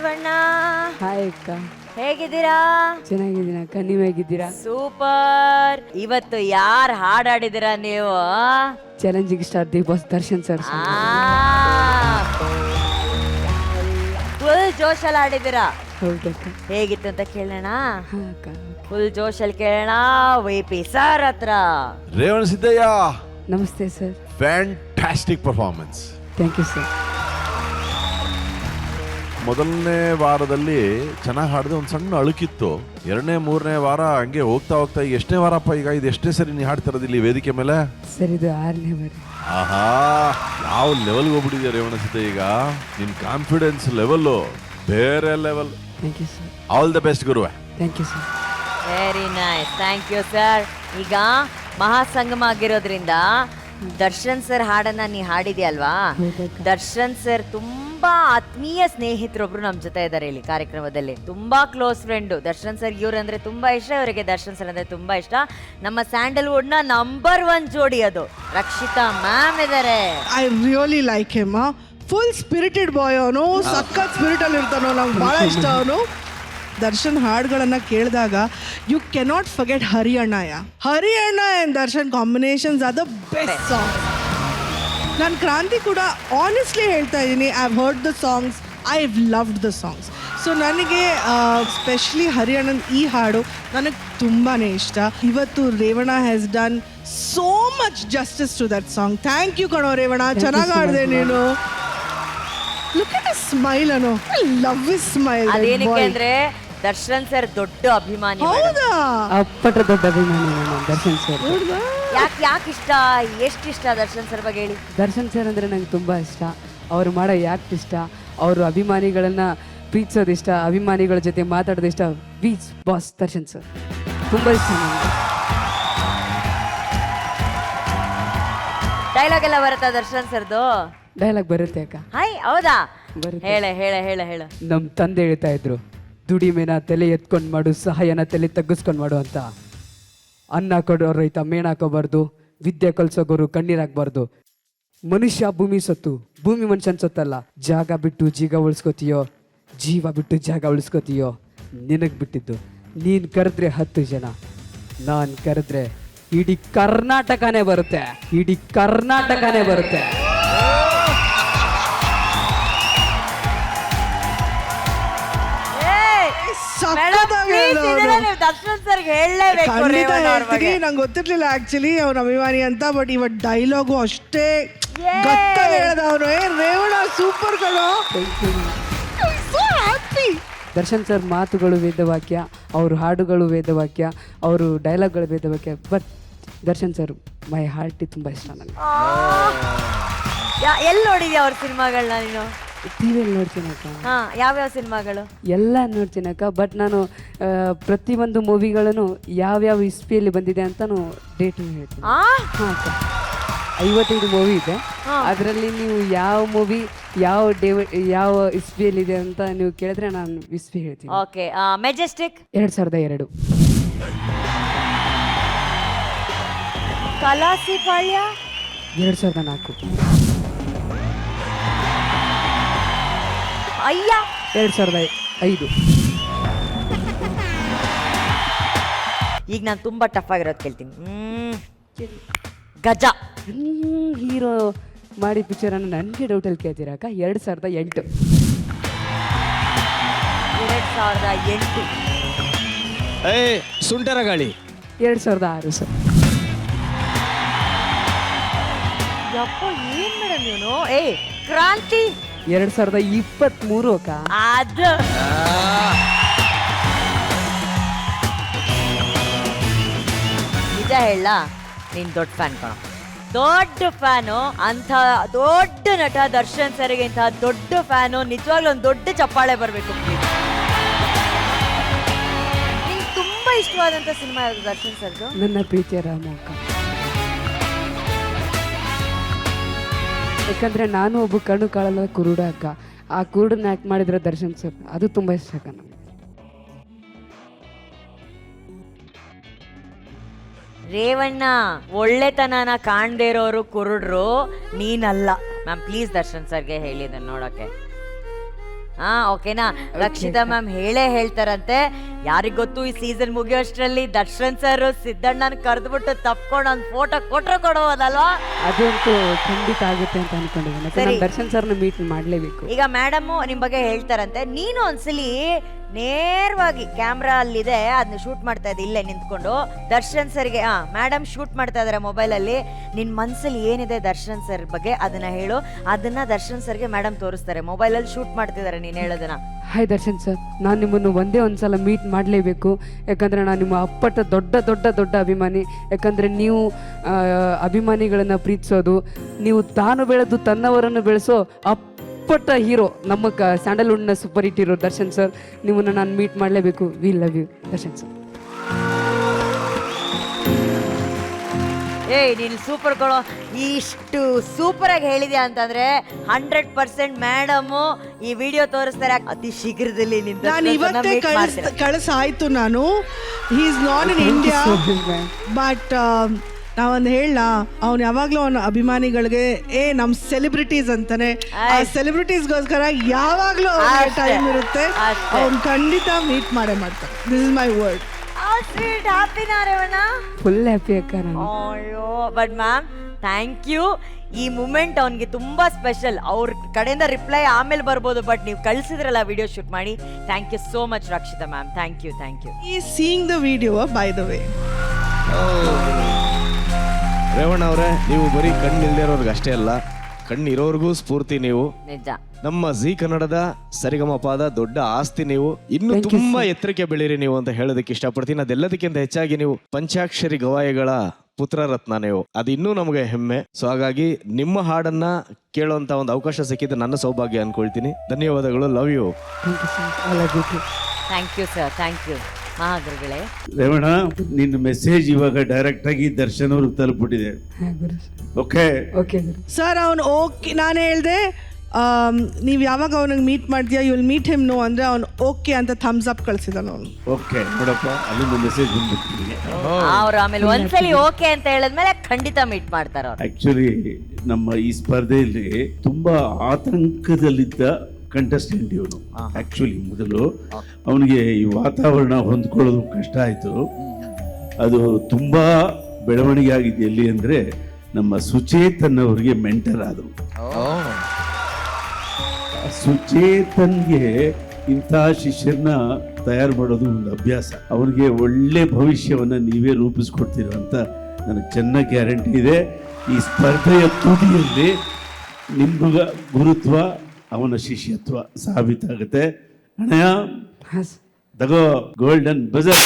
Revanna, hi ಅಕ್ಕ, ಹೇಗಿದ್ದೀರಾ? ಚೆನ್ನಾಗಿದ್ದೀನಿ ಅಕ್ಕ, ನೀವ್ ಹೇಗಿದ್ದೀರಾ? ಸೂಪರ್. ಇವತ್ತು ಯಾರು ಹಾಡಾಡಿದ್ದೀರಾ ನೀವು? Challenging star the boss Darshan sir. Full ಜೋಶಲ್ಲಿ ಆಡಿದ್ದೀರಾ. ಹೌದಕ್ಕ. ಹೇಗಿತ್ತು ಅಂತ ಕೇಳೋಣ. ಹಾ ಅಕ್ಕ. ಫುಲ್ ಜೋಶಲ್ಲಿ ಕೇಳೋಣ ವಿ.ಪಿ. ಸರ್ ಹತ್ರ. ರೇವಣ್ಣ ಸಿದ್ದಯ್ಯ, ನಮಸ್ತೆ sir. Fantastic performance. Thank you sir. ಮೊದಲನೇ ವಾರದಲ್ಲಿ ಚೆನ್ನಾಗಿ ಹಾಡಿದೆ, ಒಂದು ಸಣ್ಣ ಅಳುಕಿತ್ತು. ಎರಡನೇ ಮೂರನೇ ವಾರ ಹಂಗೆ ಹೋಗ್ತಾ ಹೋಗ್ತಾ ಈಗ ಎಷ್ಟನೇ ವಾರಪ್ಪ ಈಗ? ಇದು ಎಷ್ಟೇ ಸರಿ ನೀ ಹಾಡ್ತಿರೋದಿಲ್ಲ ವೇದಿಕೆ ಮೇಲೆ? ಸರ್ ಇದು 6ನೇ ವಾರ. ಆಹಾ, ಯಾವ ಲೆವೆಲ್ಗೆ ಹೋಗ್ಬಿಟ್ಟಿದ್ಯಾ ರೇವಣ್ಣ ಸಿದ್ದಯ್ಯ ಈಗ. ನಿನ್ ಕಾನ್ಫಿಡೆನ್ಸ್ ಲೆವೆಲ್ಲು ಬೇರೆ level. Thank you sir. All the best ಗುರುವೆ. Thank you sir. Very nice, thank you sir. ಈಗ ಮಹಾಸಂಗಮ ಆಗಿರೋದ್ರಿಂದ ದರ್ಶನ್ ಸರ್ ಹಾಡನ್ನ ನೀ ಹಾಡಿದ್ಯಲ್ವಾ? ಹೌದಕ್ಕ. ದರ್ಶನ್ ಸರ್ ತುಂಬಾ ಆತ್ಮೀಯ ಸ್ನೇಹಿತರೊಬ್ರು ನಮ್ ಜೊತೆ ಇದ್ದಾರೆ ಇಲ್ಲಿ ಕಾರ್ಯಕ್ರಮದಲ್ಲಿ. ತುಂಬಾ ಕ್ಲೋಸ್ ಫ್ರೆಂಡ್ ದರ್ಶನ್ ಸರ್. ಇವ್ರಂದ್ರೆ ತುಂಬಾ ಇಷ್ಟ, ಇವರಿಗೆ ದರ್ಶನ್ ಸರ್ ಅಂದ್ರೆ ತುಂಬಾ ಇಷ್ಟ. ನಮ್ಮ ಸ್ಯಾಂಡಲ್ವುಡ್ ನ ನಂಬರ್ 1 ಜೋಡಿ ಅದು. ರಕ್ಷಿತಾ ಮ್ಯಾಮ್ ಇದಾರೆ. I really like him. Full spirited boy ಅವನು. ಸಖತ್ ಸ್ಪಿರಿಟ್ ಅಲ್ಲಿ ಇರ್ತಾನೋ, ನಂಗೆ ಬಹಳ ಇಷ್ಟ ಅವನು. ದರ್ಶನ್ ಹಾಡುಗಳನ್ನ ಕೇಳಿದಾಗ ಯು ಕೆನಾಟ್ ಫರ್ಗೆಟ್ ಹರಿಯಣ್ಣಯ್ಯ. Hariyanna and Darshan combinations are the best song. ನಾನು ಕ್ರಾಂತಿ ಕೂಡ ಆನೆಸ್ಟ್ಲಿ ಹೇಳ್ತಾ ಇದ್ದೀನಿ, I have heard the songs, I have loved the songs. So ನನಗೆ ಸ್ಪೆಷಲಿ ಹರಿಯಣ್ಣನ ಈ ಹಾಡು ನನಗೆ ತುಂಬಾ ಇಷ್ಟ. ಇವತ್ತು Revanna has done so much justice to that song. Thank you ಕಣೋ ರೇವಣ್ಣ, ಚೆನ್ನಾಗಿ ಹಾಡಿದೆ ನೀನು. Look at a smile Anu, I love his smile. ಅದೇನಕ್ಕೆ ಅಂದ್ರೆ ದರ್ಶನ್ ಸರ್ ದೊಡ್ಡ ಅಭಿಮಾನಿ. ಹೌದಾ? ಅಪ್ಪಟ ದೊಡ್ಡ ಅಭಿಮಾನಿ ನಾನು ದರ್ಶನ್ ಸರ್. ಯಾಕೆ ಇಷ್ಟ, ಎಷ್ಟು ಇಷ್ಟ ದರ್ಶನ್ ಸರ್ ಬಗ್ಗೆ ಹೇಳಿ. ದರ್ಶನ್ ಸರ್ ಅಂದರೆ ನಂಗೆ ತುಂಬ ಇಷ್ಟ. ಅವ್ರು ಮಾಡೋ ಯಾಕೆ ಇಷ್ಟ, ಅವರು ಅಭಿಮಾನಿಗಳನ್ನು ಪ್ರೀತಿಸೋದು ಇಷ್ಟ, ಅಭಿಮಾನಿಗಳ ಜೊತೆ ಮಾತಾಡೋದು ಇಷ್ಟ. ಬೀಚ್ ಬಾಸ್ ದರ್ಶನ್ ಸರ್ ತುಂಬ ಇಷ್ಟ ನನಗೆ. ಡೈಲಾಗ್ ಎಲ್ಲ ಬರುತ್ತಾ ದರ್ಶನ್ ಸರ್ದು? ಡೈಲಾಗ್ ಬರುತ್ತೆ ಅಕ್ಕ. ಹಾಯ್, ಹೌದಾ? ಬರುತ್ತೆ. ಹೇಳ ಹೇಳ ಹೇಳ ಹೇಳ. ನಮ್ಮ ತಂದೆ ಹೇಳ್ತಾ ಇದ್ರು, ದುಡಿಮೆನ ತಲೆ ಎತ್ಕೊಂಡು ಮಾಡು, ಸಹಾಯನ ತಲೆ ತಗ್ಗಿಸ್ಕೊಂಡು ಮಾಡು ಅಂತ. ಅನ್ನ ಕೊಡೋ ರೈತ ಮೇಣ ಹಾಕೋಬಾರ್ದು, ವಿದ್ಯೆ ಕಲ್ಸೋಗೋರು ಕಣ್ಣೀರಾಗಬಾರ್ದು. ಮನುಷ್ಯ ಭೂಮಿ ಸೊತ್ತು, ಭೂಮಿ ಮನುಷ್ಯನ ಸೊತ್ತಲ್ಲ. ಜಾಗ ಬಿಟ್ಟು ಜೀವ ಉಳಿಸ್ಕೋತೀಯೋ, ಜೀವ ಬಿಟ್ಟು ಜಾಗ ಉಳಿಸ್ಕೋತೀಯೋ ನಿನಗೆ ಬಿಟ್ಟಿದ್ದು. ನೀನು ಕರೆದ್ರೆ 10 ಜನ, ನಾನು ಕರೆದ್ರೆ ಇಡೀ ಕರ್ನಾಟಕನೇ ಬರುತ್ತೆ, ಇಡೀ ಕರ್ನಾಟಕನೇ ಬರುತ್ತೆ. ದರ್ಶನ್ ಸರ್ ಹೇಳಲೇಬೇಕು. ನಂಗೆ ಗೊತ್ತಿರ್ಲಿಲ್ಲ ಆಕ್ಚುಲಿ ಅವ್ನ ಅಭಿಮಾನಿ ಅಂತ. ಬಟ್ ಇವತ್ತು ಡೈಲಾಗು ಅಷ್ಟೇ ಗತ್ತಾಗಿ ಹೇಳ್ದ ಅವನು. ರೇವಣ್ಣ ಸೂಪರ್ ಕಣೋ. ದರ್ಶನ್ ಸರ್ ಮಾತುಗಳು ವೇದವಾಕ್ಯ, ಅವ್ರ ಹಾಡುಗಳು ವೇದವಾಕ್ಯ, ಅವರು ಡೈಲಾಗ್ಗಳು ವೇದವಾಕ್ಯ. But Darshan sir my heart ತುಂಬ ಇಷ್ಟ ನನಗೆ. ಎಲ್ಲಿ ನೋಡಿದ್ಯಾ ಅವ್ರ ಸಿನಿಮಾಗಳನ್ನ ನೀನು? ಟಿವಿಯಲ್ಲಿ ನೋಡ್ತೀನಕ್ಕ. ಹಾ, ಯಾವ್ಯಾವ ಸಿನಿಮಾಗಳು? ಎಲ್ಲ ನೋಡ್ತೀನಕ್ಕ. ಬಟ್ ನಾನು ಪ್ರತಿಯೊಂದು ಮೂವಿಗಳನ್ನು ಯಾವ್ಯಾವ ಇಸ್ಪಿಯಲ್ಲಿ ಬಂದಿದೆ ಅಂತಾನು ಡೇಟ್ ಹೇಳ್ತೀನಿ. ಹಾಂ ಅಕ್ಕ, 55 ಮೂವಿ ಇದೆ. ಅದರಲ್ಲಿ ನೀವು ಯಾವ ಮೂವಿ ಯಾವ ಇಸ್ಪಿಯಲ್ಲಿದೆ ಅಂತ ನೀವು ಕೇಳಿದ್ರೆ ನಾನು ಇಸ್ಪಿ ಹೇಳ್ತೀನಿ. Okay, Majestic 2002. ಕಲಾಸಿ ಪಾಳ್ಯ 2004. ಅಯ್ಯ 2005. ಈಗ ನಾನು ತುಂಬಾ ಟಫ್ ಆಗಿರೋದು ಕೇಳ್ತೀನಿ. ಗಜ ಹೀರೋ ಮಾಡಿ ಪಿಕ್ಚರನ್ನು ನನಗೆ ಡೌಟಲ್ಲಿ ಕೇಳ್ತೀರಾಕ. 2008. 2008. ಸುಂಟರ ಗಾಳಿ 2006 ಸರ್. ಯಪ್ಪ, ಏನ್ ಮೇಡಮ್ ಇವನು? ಕ್ರಾಂತಿ 2023 ಅಕ್ಕ. ಅದು ನಿಜ ಹೇಳ, ನೀನ್ ದೊಡ್ಡ ಫ್ಯಾನ್ ಕಣ, ದೊಡ್ಡ ಫ್ಯಾನು. ಅಂತ ದೊಡ್ಡ ನಟ ದರ್ಶನ್ ಸರ್ಗೆ ಇಂತಹ ದೊಡ್ಡ ಫ್ಯಾನು. ನಿಜವಾಗ್ಲೂ ಒಂದು ದೊಡ್ಡ ಚಪ್ಪಾಳೆ ಬರಬೇಕು. ನಿಂಗೆ ತುಂಬಾ ಇಷ್ಟವಾದಂತ ಸಿನಿಮಾ ಯಾವುದು ದರ್ಶನ್ ಸರ್ದು? ನನ್ನ ಪ್ರೀತಿಯ ರಾಮ ಅಕ್ಕ. ಯಾಕಂದ್ರೆ ನಾನು ಒಬ್ಬ ಕಣ್ಣು ಕಾಳಲ್ಲ ಕುರುಡ ಅಕ್ಕ. ಆ ಕುರುಡನ್ನ ಆ್ಯಕ್ಟ್ ಮಾಡಿದ್ರೆ ದರ್ಶನ್ ಸರ್, ಅದು ತುಂಬ ಇಷ್ಟ ಅಕ್ಕ ನನಗೆ. ರೇವಣ್ಣ, ಒಳ್ಳೆತನನ ಕಾಣದೇ ಇರೋರು ಕುರುಡ್ರು, ನೀನಲ್ಲ ಮ್ಯಾಮ್. ಪ್ಲೀಸ್ ದರ್ಶನ್ ಸರ್ಗೆ ಹೇಳಿದ ನೋಡೋಕೆ. ಹಾ ಓಕೆನಾ. ರಕ್ಷಿತಾ ಮ್ಯಾಮ್ ಹೇಳ್ತಾರಂತೆ, ಯಾರಿಗ್ ಗೊತ್ತು ಈ ಸೀಸನ್ ಮುಗಿಯೋಷ್ಟ್ರಲ್ಲಿ ದರ್ಶನ್ ಸರ್ ಸಿದ್ದಣ್ಣನ ಕರೆದ್ಬಿಟ್ಟು ತಪ್ಕೊಂಡು ಒಂದು ಫೋಟೋ ಕೊಡೋದಲ್ವಾ? ಅದಂತೂ ಖಂಡಿತ ಆಗುತ್ತೆ ಅಂತ ಅನ್ಕೊಂಡಿದ್ದೀನಿ. ಸರಿ. ನಾನು ದರ್ಶನ್ ಸರ್ನ ಮೀಟ್ ಮಾಡಲೇಬೇಕು. ಈಗ ಮೇಡಮ್ ನಿಮ್ ಬಗ್ಗೆ ಹೇಳ್ತಾರಂತೆ, ನೀನು ಒಂದ್ಸಲಿ ನೇರವಾಗಿ ಕ್ಯಾಮ್ರಾ ಅಲ್ಲಿದೆ, ಅದನ್ನ ಶೂಟ್ ಮಾಡ್ತಾ ಇದ್ದೆ ಇಲ್ಲೇ ನಿಂತ್ಕೊಂಡು. ದರ್ಶನ್ ಸರ್ಗೆ ಮೇಡಮ್ ಶೂಟ್ ಮಾಡ್ತಾ ಇದಾರೆ ಮೊಬೈಲ್ ಅಲ್ಲಿ, ನಿನ್ ಮನ್ಸಲ್ಲಿ ಏನಿದೆ ದರ್ಶನ್ ಸರ್ ಬಗ್ಗೆ ಅದನ್ನ ಹೇಳು. ಅದನ್ನ ದರ್ಶನ್ ಸರ್ಗೆ ಮೇಡಮ್ ತೋರಿಸ್ತಾರೆ, ಮೊಬೈಲ್ ಅಲ್ಲಿ ಶೂಟ್ ಮಾಡ್ತಿದ್ದಾರೆ ನೀನ್ ಹೇಳೋದನ್ನ. ಹಾಯ್ ದರ್ಶನ್ ಸರ್, ನಾನು ನಿಮ್ಮನ್ನು ಒಂದೇ ಒಂದ್ಸಲ ಮೀಟ್ ಮಾಡಲೇಬೇಕು. ಯಾಕಂದರೆ ನಾನು ನಿಮ್ಮ ಅಪ್ಪಟ ದೊಡ್ಡ ದೊಡ್ಡ ದೊಡ್ಡ ಅಭಿಮಾನಿ. ಯಾಕಂದರೆ ನೀವು ಅಭಿಮಾನಿಗಳನ್ನು ಪ್ರೀತಿಸೋದು, ನೀವು ತಾನು ಬೆಳೆದು ತನ್ನವರನ್ನು ಬೆಳೆಸೋ ಅಪ್ಪಟ ಹೀರೋ, ನಮ್ಮ ಸ್ಯಾಂಡಲ್ವುಡ್ನ super hit hero Darshan sir. ನಿಮ್ಮನ್ನು ನಾನು ಮೀಟ್ ಮಾಡಲೇಬೇಕು. We love you Darshan sir. ಏಯ್ ನೀನು ಸೂಪರ್ ಕೊಡೋ, ಇಷ್ಟು ಸೂಪರ್ ಆಗಿ ಹೇಳಿದ್ಯಾ ಅಂತಂದ್ರೆ 100% ಮೇಡಮು ಈ ವಿಡಿಯೋ ತೋರಿಸ್ತಾರೆ ಅತಿ ಶೀಘ್ರದಲ್ಲಿ. ನಾನು ಇವತ್ತೇ ಕಳಿಸಾಯ್ತು. ನಾನು he is not in India, but ನಾವೊಂದು ಹೇಳ, ಅವ್ನು ಯಾವಾಗ್ಲೂ ಅವನ ಅಭಿಮಾನಿಗಳಿಗೆ ನಮ್ ಸೆಲೆಬ್ರಿಟೀಸ್ ಅಂತಾನೆ. ಆ ಸೆಲೆಬ್ರಿಟೀಸ್ಗೋಸ್ಕರ ಯಾವಾಗ್ಲೂ ಟೈಮ್ ಇರುತ್ತೆ. ಅವ್ನು ಖಂಡಿತ ಮೀಟ್ ಮಾಡೇ ಮಾಡ್ತಾರೆ. This is my word. ಹ್ಯಾಪಿನಾ ರೇವಣ್ಣ? ಫುಲ್ ಹ್ಯಾಪಿ ಅಕ್ಕ ನಾನು. ಅಯ್ಯೋ ಬಟ್ ಮ್ಯಾಮ್ ಥ್ಯಾಂಕ್ ಯು. ಈ ಮೂಮೆಂಟ್ ಅವನಿಗೆ ತುಂಬಾ ಸ್ಪೆಷಲ್. ಅವ್ರ ಕಡೆಯಿಂದ ರಿಪ್ಲೈ ಆಮೇಲೆ ಬರ್ಬೋದು, ಬಟ್ ನೀವು ಕಳ್ಸಿದ್ರಲ್ಲ ವಿಡಿಯೋ ಶೂಟ್ ಮಾಡಿ. Thank you so much Rakshita ma'am. Thank you. ಈ seeing the video by the way. Revanna ಅವರೇ, ನೀವು ಬರೀ ಕಣ್ಣಿಲ್ದಿರೋರ್ಗೆ ಅಷ್ಟೇ ಅಲ್ಲ, ಕಣ್ಣಿರೋರ್ಗೂ ಸ್ಫೂರ್ತಿ ನೀವು. ನಿಜ. ನಮ್ಮ ಜಿ ಕನ್ನಡದ ಸರಿಗಮಪಾದ ದೊಡ್ಡ ಆಸ್ತಿ ನೀವು. ಇನ್ನು ತುಂಬಾ ಎತ್ತರಕ್ಕೆ ಬೆಳೀರಿ ನೀವು ಅಂತ ಹೇಳೋದಕ್ಕೆ ಇಷ್ಟಪಡ್ತೀನಿ. ಅದೆಲ್ಲದಕ್ಕಿಂತ ಹೆಚ್ಚಾಗಿ ನೀವು ಪಂಚಾಕ್ಷರಿ ಗವಾಯಿಗಳ ಪುತ್ರ ರತ್ನ ನೀವು, ಅದು ಇನ್ನೂ ನಮಗೆ ಹೆಮ್ಮೆ. ಸೊ ಹಾಗಾಗಿ ನಿಮ್ಮ ಹಾಡನ್ನ ಕೇಳುವಂತ ಒಂದು ಅವಕಾಶ ಸಿಕ್ಕಿದ್ದು ನನ್ನ ಸೌಭಾಗ್ಯ ಅನ್ಕೊಳ್ತೀನಿ. ಧನ್ಯವಾದಗಳು. Love you. Thank you sir. Thank you ಮಹಾಗುರುಗಳೇ. ರೇವಣ್ಣ, ನಿನ್ನ ಮೆಸೇಜ್ ಇವಾಗ ಡೈರೆಕ್ಟ್ ಆಗಿ ದರ್ಶನ್ ಅವ್ರಿಗೆ ತಲುಪಿಬಿಟ್ಟಿದೆ. ಓಕೆ ಓಕೆ ಸರ್, ಅವನು ಓಕೆ. ನಾನು ಹೇಳ್ದೆ ನೀವು ಯಾವಾಗ ಅವನಿಗೆ ಮೀಟ್ ಮಾಡ್ತೀಯಾ, you will meet him no ಅಂದ್ರೆ ಅವ್ನು ಓಕೆ ಅಂತ ಥಮ್ಸ್ ಅಪ್ ಕಳಿಸಿದಾನ ಅವನು. ಓಕೆ ನೋಡಪ್ಪ, ಅಲ್ಲಿಂದ ಮೆಸೇಜ್ ಬಂದ್ಬಿಟ್ಟಿದೆ. ಅವ್ರು ಆಮೇಲೆ ಒಂದ್ಸಲಿ ಓಕೆ ಅಂತ ಹೇಳಿದ್ಮೇಲೆ ಖಂಡಿತ ಮೀಟ್ ಮಾಡ್ತಾರ ಅವ್ರು. ಆಕ್ಚುಲಿ ನಮ್ಮ ಈ ಸ್ಪರ್ಧೆಯಲ್ಲಿ ತುಂಬಾ ಆತಂಕದಲ್ಲಿದ್ದ ಕಂಟೆಸ್ಟೆಂಟ್ ಇವನು. ಆಕ್ಚುಲಿ ಮೊದಲು ಅವನಿಗೆ ಈ ವಾತಾವರಣ ಹೊಂದ್ಕೊಳ್ಳೋದು ಕಷ್ಟ ಆಯಿತು. ಅದು ತುಂಬಾ ಬೆಳವಣಿಗೆ ಆಗಿದೆ. ಎಲ್ಲಿ ಅಂದರೆ ನಮ್ಮ ಸುಚೇತನ್ ಅವರಿಗೆ ಮೆಂಟರ್ ಆದರು. ಸುಚೇತನ್ಗೆ ಇಂಥ ಶಿಷ್ಯರನ್ನ ತಯಾರು ಮಾಡೋದು ಒಂದು ಅಭ್ಯಾಸ. ಅವನಿಗೆ ಒಳ್ಳೆ ಭವಿಷ್ಯವನ್ನು ನೀವೇ ರೂಪಿಸ್ಕೊಡ್ತೀರ ಅಂತ ನನಗೆ ಚೆನ್ನಾಗಿ ಗ್ಯಾರಂಟಿ ಇದೆ. ಈ ಸ್ಪರ್ಧೆಯ ತುದಿಯಲ್ಲಿ ನಿಮ್ಮ ಗುರುತ್ವ, ಅವನ ಶಿಷ್ಯತ್ವ ಸಾಬೀತಾಗುತ್ತೆ. ಅಣ್ಣಯ್ಯ, ತಗೋ ಗೋಲ್ಡನ್ ಬಜರ್.